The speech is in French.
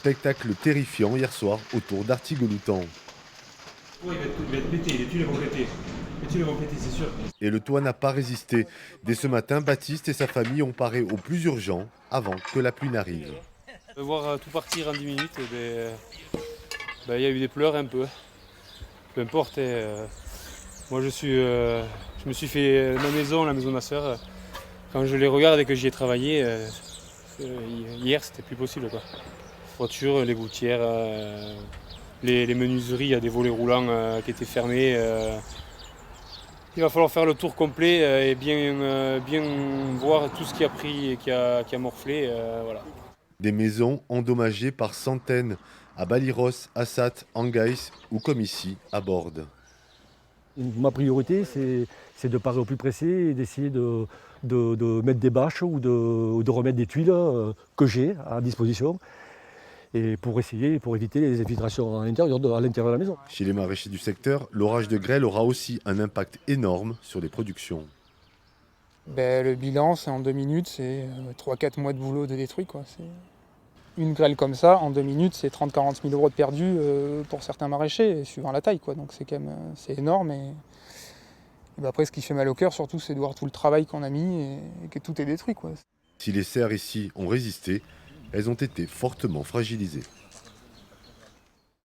spectacle terrifiant hier soir autour d'Artigues-Loutan. Oui, il va être pété, les tuiles vont péter. Les tuiles vont péter, c'est sûr. Et le toit n'a pas résisté. Dès ce matin, Baptiste et sa famille ont paré au plus urgent avant que la pluie n'arrive. De voir tout partir en 10 minutes, il y a eu des pleurs un peu. Peu importe. Moi je me suis fait ma maison, la maison de ma soeur. Quand je les regarde et que j'y ai travaillé, hier c'était plus possible, quoi. Voiture, les gouttières, les menuiseries, il y a des volets roulants qui étaient fermés. Il va falloir faire le tour complet et bien voir tout ce qui a pris et qui a morflé. Voilà. Des maisons endommagées par centaines à Baliros, Assat, Angaïs ou comme ici à Bordes. Ma priorité, c'est de parer au plus pressé et d'essayer de mettre des bâches ou de remettre des tuiles que j'ai à disposition et pour éviter les infiltrations à l'intérieur de la maison. Chez les maraîchers du secteur, l'orage de grêle aura aussi un impact énorme sur les productions. Le bilan, c'est en 2 minutes, c'est 3-4 mois de boulot de détruit, quoi. Une grêle comme ça, en 2 minutes, c'est 30-40 000 euros de perdus pour certains maraîchers, suivant la taille, quoi. Donc c'est quand même c'est énorme. Et après, ce qui fait mal au cœur, surtout, c'est de voir tout le travail qu'on a mis et que tout est détruit, quoi. Si les serres ici ont résisté, elles ont été fortement fragilisées.